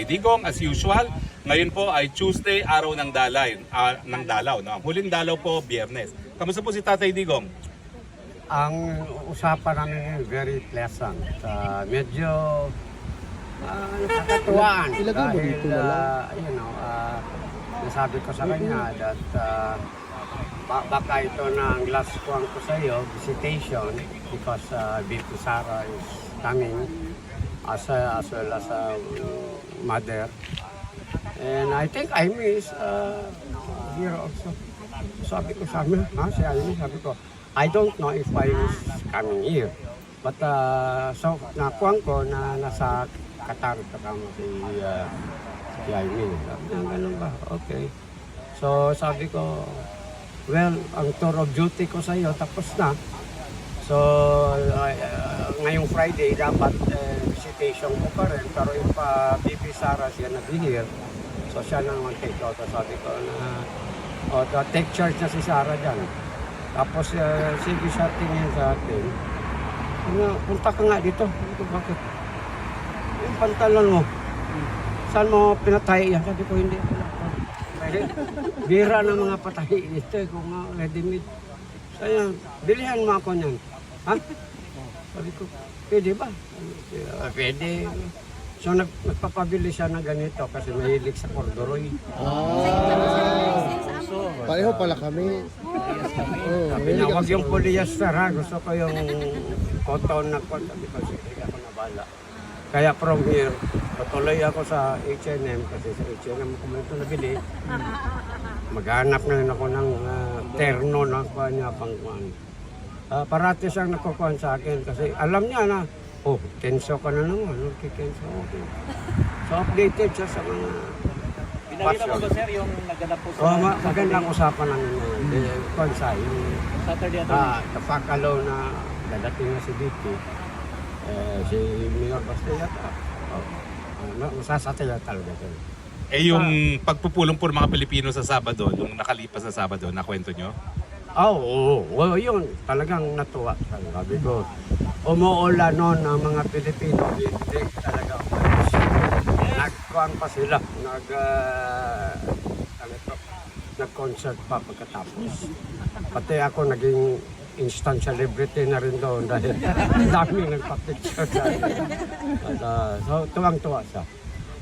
Digong, as usual, ngayon po ay Tuesday, araw ng dalaw. No? Ang huling dalaw po, Biyernes. Kamusta po si Tatay Digong? Ang usapan namin very pleasant. Medyo nakakatuwaan dahil nasabi ko sa kanya that baka ito na ang last one ko sa iyo, visitation, because BP Sara is coming as well as a mother. And I think I miss here also. Sabi ko sa amin, si Amy, sabi ko, I don't know if I was coming here. But so nakuha ko na nasa Qatar kasama si Amy. Ganun ba? Okay. So sabi ko, well, ang tour of duty ko sa iyo tapos na. So ngayong Friday dapat visitation ko pa rin. Pero yung BP Sara siya nag-hear. So siya na naman take out. Sabi ko na take charge na si Sara dyan. Tapos sige siya tingin sa atin. Punta ka nga dito. Bakit? Yung pantalon mo. Saan mo pinatay yan? Sabi ko hindi. Bira ng mga patahi dito. Kung ready-made. Kaya bilihan mo ako niyan. Ha? Sabi ko, pwede ba? Pwede. So nagpapabili siya ng ganito kasi mahilig sa corduroy. Pareho pala kami. Sabi niya, wag yung polyester ha. Gusto ko yung cotton na cotton. Sabi ko, sige ako na bala. Kaya from here, patuloy ako sa H&M kasi sa H&M ko ito nabili. Maghanap na rin ako ng terno na kanya pangkuhan. Parati siyang nakukuhan sa akin kasi alam niya na, Kenzo ka na naman, Kenzo. Okay. So updated siya sa mga Pinakita mo ba sir yung naganap po sa... magandang usapan namin ngayon. Konsa, yung Saturday at kapakalaw na dadating na si BP. Si Mayor Bastillata. Masasataya talaga ito. Yung pagpupulong po ng mga Pilipino sa Sabado, nung nakalipas na Sabado, nakwento nyo? Oo, yun. Talagang natuwa. Sabi ko, umuulan noon ang mga Pilipino. Hindi talaga umalis. Nagkuhan pa sila. Nag-concert pa pagkatapos. Pati ako naging instant celebrity na rin doon dahil daming nagpa-picture sa akin. So, tuwang-tuwa siya.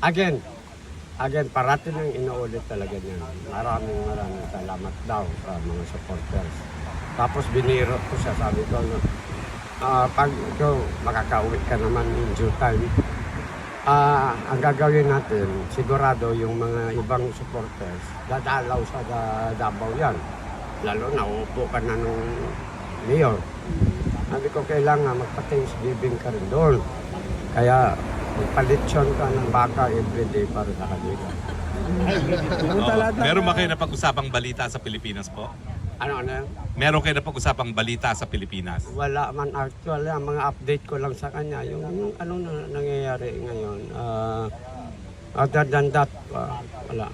Again, parati nang inuulit talaga niya. Maraming salamat daw sa mga supporters. Tapos biniro ko siya, sabi ko, pag ikaw makakauwi ka naman in due time, ang gagawin natin, sigurado yung mga ibang supporters, dadalaw sa Davao yan. Lalo na uupo ka na nung mayor. Sabi ko, kailangan magpa-Thanksgiving ka rin doon. Kaya magpalitsyon ka ng baka everyday para sa kanila. Meron ba kayo napag-usapang balita sa Pilipinas po? Ano? Meron kayo napag-usapang balita sa Pilipinas? Wala man actually. Ang mga update ko lang sa kanya. Yung ano na nangyayari ngayon. Other than that, wala.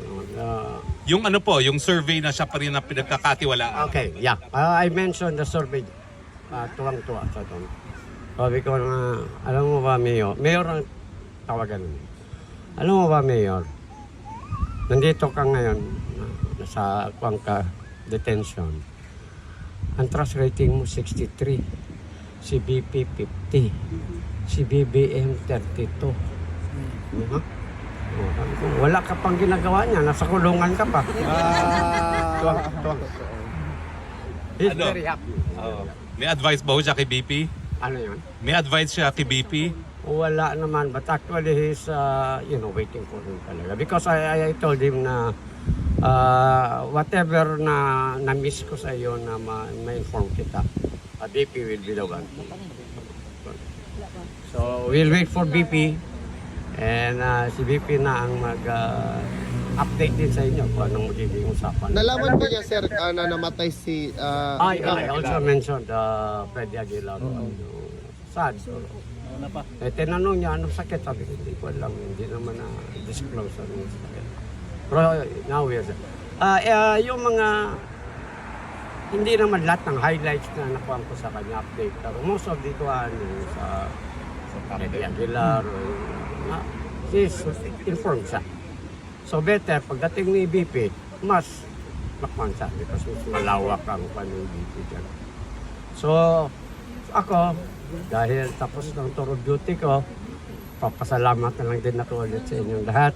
Yung ano po, yung survey na siya pa rin na pinagkakatiwalaan. Okay, yeah. I mentioned the survey. Tuwang-tuwa sa ito. Sabi ko na, alam mo ba, Mayor ang tawagan mo. Alam mo ba, Mayor, nandito ka ngayon, nasa ka detention. Ang trust rating mo 63, si BP 50, si BBM 32. Wala ka pang ginagawa niya, nasa kulungan ka pa. Tuwang. He's very happy. May advice ba ho siya kay BP? Ano yun? May advice siya kay BP? Wala naman, but actually he's, waiting for him talaga. Because I told him na whatever na na-miss ko sa iyo na ma-inform kita, BP will be the one. So we'll wait for BP and si BP na ang mag-update din sa inyo kung anong magiging usapan. Nalaman ba niya sir na namatay si... I also mentioned Freddy Aguilar. Sad. Tinanong niya anong sakit, sabi ko hindi ko alam, hindi naman na-disclose anong sakit. Pero now we're yung mga hindi naman lahat ng highlights na nakuha ko sa kanya update. Pero most of the sa Freddy Aguilar, is informed siya. So better, pagdating ni BP, mas lakman siya because mas malawak ang panong BP dyan. So, ako, dahil tapos ng tour of duty ko, papasalamat na lang din ako ulit sa inyong lahat.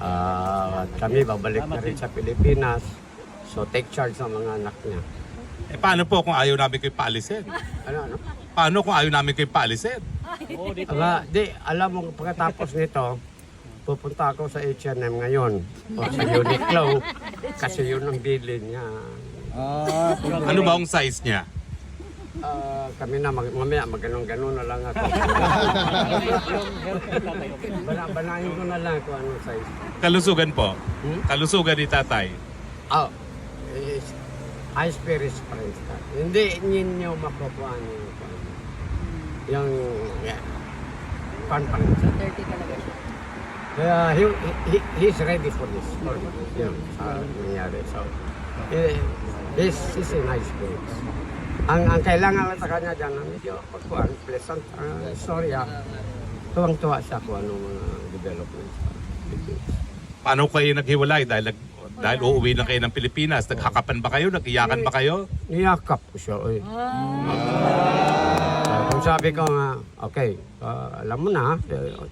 At kami babalik na rin sa Pilipinas. So take charge sa mga anak niya. Eh paano po kung ayaw namin kayo paalisin? Ano? Paano kung ayaw namin kayo paalisin? Oo, dito. Alam mo, pagkatapos nito, pupunta ako sa H&M ngayon o sa Uniqlo kasi yun ang bilin niya. Ano ba ang size niya? Kami na, mamaya magganong-ganon na lang ako. Yung haircut tatay. Banahin ko na lang kung anong size. Kalusugan po. Kalusugan ni tatay. High spirits pa rin siya. Hindi ninyo makukuha yung pan pa rin siya. 30 talaga siya. Kaya he's ready for this. For yun, sa nangyari. So, he's a nice spirits. Ang kailangan lang sa kanya dyan, medyo pagkuhan, pleasant storya. Tuwang-tuwa siya kung anong mga developments. Paano kayo naghiwalay? Dahil uuwi lang kayo ng Pilipinas. Naghakapan ba kayo? Nag-iyakan ba kayo? Niyakap ko siya. Kung sabi ko nga, okay, alam mo na,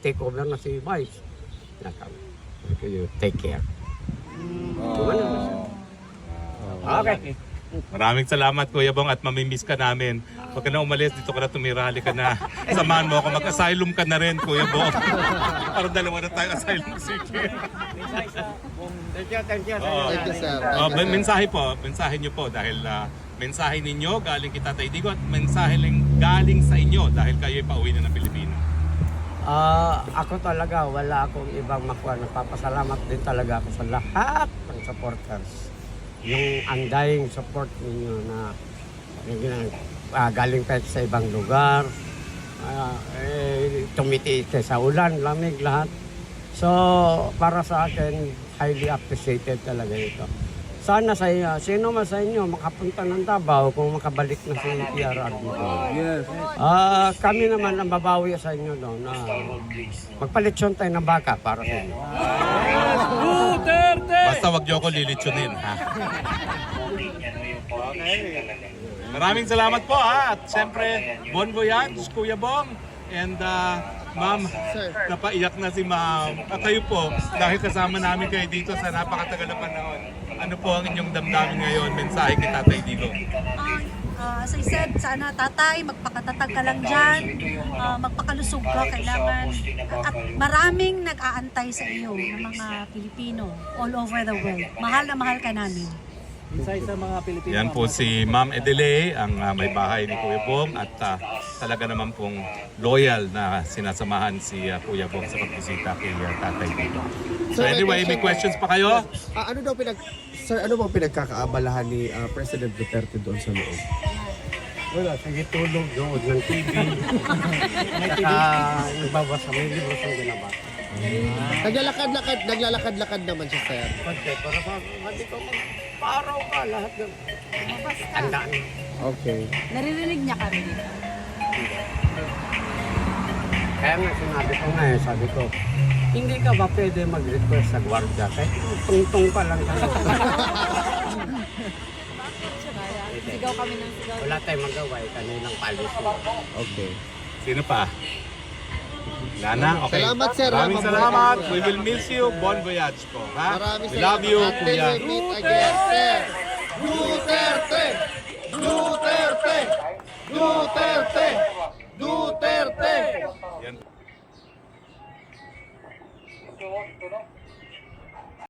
take over na si Vice. Niyakap. You take care. Kumano na siya. Okay. Maraming salamat Kuya Bong at mamimiss ka namin. Huwag ka na umalis, dito ka na tumirali ka na. Samahan mo ako, mag-asylum ka na rin Kuya Bong. Parang dalawa na tayo asylum seeker. Thank you, thank you. Thank you, sir. Mensahe po, mensahe niyo po dahil mensahe ninyo galing kay Tatay Digo at mensahe lang galing sa inyo dahil kayo pauwi na ng Pilipinas. Ako talaga, wala akong ibang makuha. Nagpapasalamat din talaga ako sa lahat ng supporters. Yung undying support ninyo na galing pa sa ibang lugar, tumitiis kayo sa ulan, lamig, lahat. So, para sa akin, highly appreciated talaga ito. Sana sa sino man sa inyo makapunta ng Davao kung makabalik na si PRR dito. Yes. Kami naman ang babawi sa inyo doon na magpalitsyon tayo ng baka para sa inyo. Basta wag niyo ako lilitsunin, ha? Maraming salamat po, ha? At siyempre, bon voyage, Kuya Bong. And ma'am, Sir. napaiyak na si ma'am. At kayo po, dahil kasama namin kayo dito sa napakatagal na panahon. Ano po ang inyong damdamin ngayon? Mensahe kay Tatay Digo. As I said, sana tatay, magpakatatag ka lang dyan, magpakalusog ka, kailangan. At maraming nag-aantay sa iyo ng mga Pilipino all over the world. Mahal na mahal ka namin. Isa sa mga Pilipino. Yan po si Ma'am Edele, ang may bahay ni Kuya Bong at talaga naman pong loyal na sinasamahan si Kuya Bong sa pagbisita kay Tatay Digo. So anyway, may questions pa kayo? Sir, ano bang pinagkakaabalahan ni President Duterte doon sa loob? Wala, sige tulog doon ng TV. Saka nagbabasa, may libro siyang ginabasa. Naglalakad-lakad naman siya, sir. Kasi para sa hindi ko mag-paraw ka lahat ng tandaan. Okay. Naririnig niya kami dito. Kaya nga sinabi ko nga sabi ko, hindi ka ba pwede mag-request sa gwardiya? Kahit tungtong pa lang kayo. Sigaw kami ng sigaw. Wala tayong magawa kanilang policy. Okay. Sino pa? Lana? Okay. Salamat, sir. Maraming salamat. We will miss you. Bon voyage po. Ha? Maraming We love you, Until Kuya. we meet again, sir. Duterte! Duterte! Duterte! Duterte! Yan.